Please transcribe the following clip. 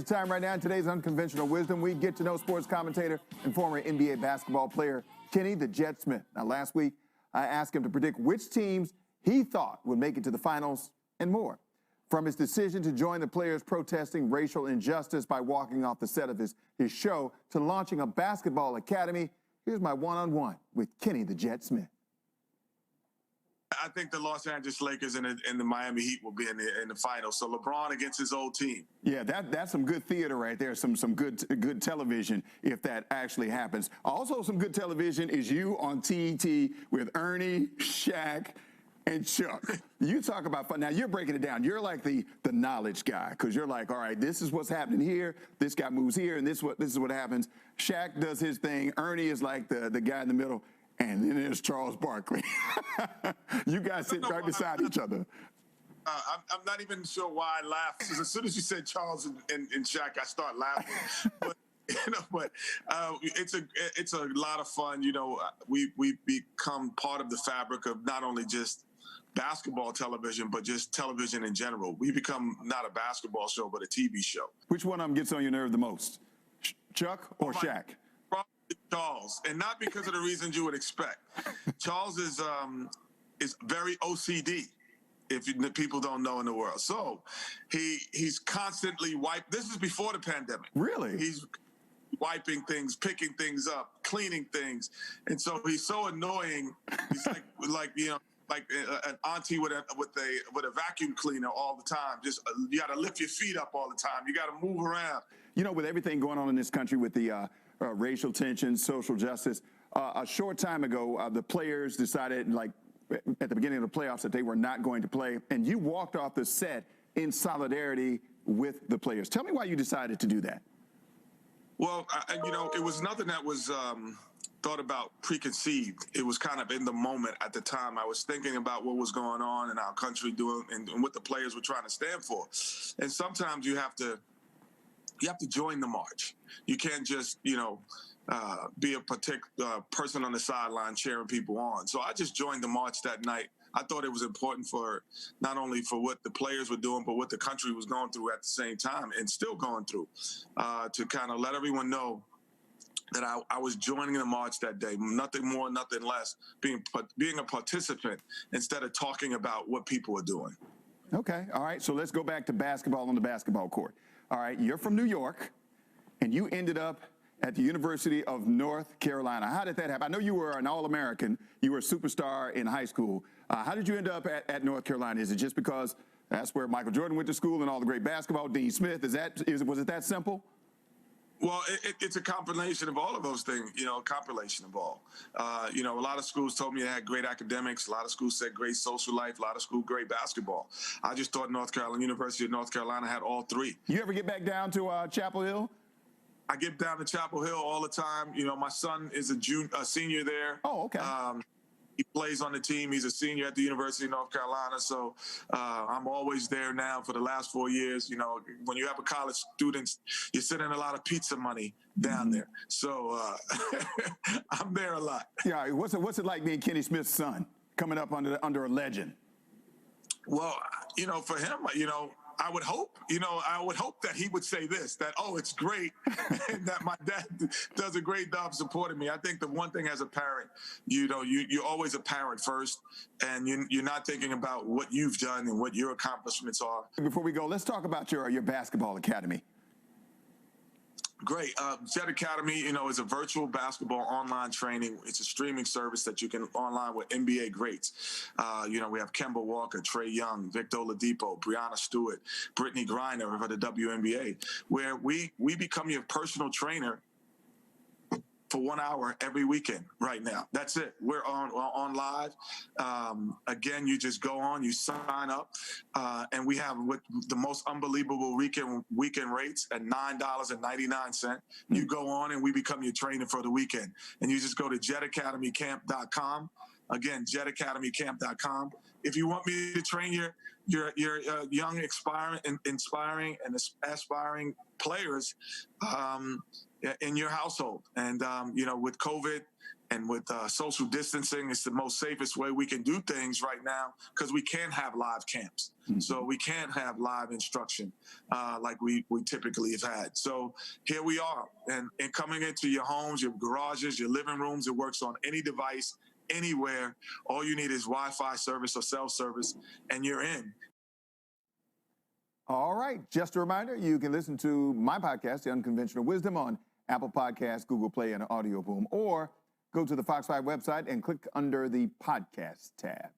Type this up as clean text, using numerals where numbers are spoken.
the time right now. In today's Unconventional Wisdom, we get to know sports commentator and former NBA basketball player Kenny the Jet Smith. Now, last week, I asked him to predict which teams he thought would make it to the finals and more. From his decision to join the players protesting racial injustice by walking off the set of his show to launching a basketball academy, here's my one-on-one with Kenny the Jet Smith. I think the Los Angeles Lakers and the Miami Heat will be in the finals. So LeBron against his old team. Yeah, that's some good theater right there. Some good television if that actually happens. Also, some good television is you on TET with Ernie, Shaq, and Chuck. You talk about fun. Now you're breaking it down. You're like the knowledge guy because you're like, all right, this is what's happening here. This guy moves here, and this is what happens. Shaq does his thing. Ernie is like the guy in the middle. And then there's Charles Barkley. You guys sit right beside each other. I'm not even sure why I laughed. As soon as you said Charles and Shaq, I start laughing. But it's a lot of fun. We become part of the fabric of not only just basketball television, but just television in general. We become not a basketball show, but a TV show. Which one of them gets on your nerve the most, Chuck or Shaq? Charles, and not because of the reasons you would expect. Charles is very OCD, if people don't know in the world. So he's constantly This is before the pandemic. Really? He's wiping things, picking things up, cleaning things, and so he's so annoying. He's like an auntie with a vacuum cleaner all the time. Just you got to lift your feet up all the time. You got to move around. With everything going on in this country with the racial tension, social justice. A short time ago, the players decided, at the beginning of the playoffs, that they were not going to play, and you walked off the set in solidarity with the players. Tell me why you decided to do that. Well, it was nothing that was thought about preconceived. It was kind of in the moment at the time. I was thinking about what was going on in our country doing and what the players were trying to stand for. And sometimes you have to join the march. You can't just, be a particular person on the sideline cheering people on. So I just joined the march that night. I thought it was important for not only for what the players were doing, but what the country was going through at the same time and still going through, to kind of let everyone know that I was joining the march that day. Nothing more, nothing less, being a participant instead of talking about what people are doing. Okay. All right. So let's go back to basketball on the basketball court. All right. You're from New York, and you ended up at the University of North Carolina. How did that happen? I know you were an All-American. You were a superstar in high school. How did you end up at North Carolina? Is it just because that's where Michael Jordan went to school and all the great basketball, Dean Smith? Was it that simple? Well, it's a compilation of all of those things, a compilation of all. A lot of schools told me they had great academics. A lot of schools said great social life. A lot of schools, great basketball. I just thought University of North Carolina had all three. You ever get back down to Chapel Hill? I get down to Chapel Hill all the time. My son is a senior there. Oh, okay. He plays on the team. He's a senior at the University of North Carolina. So I'm always there now for the last 4 years. When you have a college student, you're sending a lot of pizza money down there. So I'm there a lot. Yeah. What's it like being Kenny Smith's son, coming up under a legend? Well, for him, I would hope that he would say this, that, oh, it's great, and that my dad does a great job supporting me. I think the one thing as a parent, you're always a parent first, and you're not thinking about what you've done and what your accomplishments are. Before we go, let's talk about your basketball academy. Great. Jet Academy, is a virtual basketball online training. It's a streaming service that you can online with NBA greats. We have Kemba Walker, Trae Young, Victor Oladipo, Breanna Stewart, Brittany Griner of the WNBA, where we become your personal trainer for 1 hour every weekend right now. That's it. We're on live. Again, you just go on, you sign up, and we have the most unbelievable weekend rates at $9.99. You go on and we become your trainer for the weekend. And you just go to jetacademycamp.com. Again, jetacademycamp.com. If you want me to train young, inspiring, and aspiring players in your household. And with COVID and with social distancing, it's the most safest way we can do things right now because we can't have live camps. Mm-hmm. So we can't have live instruction like we typically have had. So here we are, and coming into your homes, your garages, your living rooms. It works on any device, anywhere. All you need is Wi-Fi service or cell service, and you're in. All right. Just a reminder, you can listen to my podcast, The Unconventional Wisdom, on Apple Podcasts, Google Play, and Audio Boom, or go to the Fox 5 website and click under the podcast tab.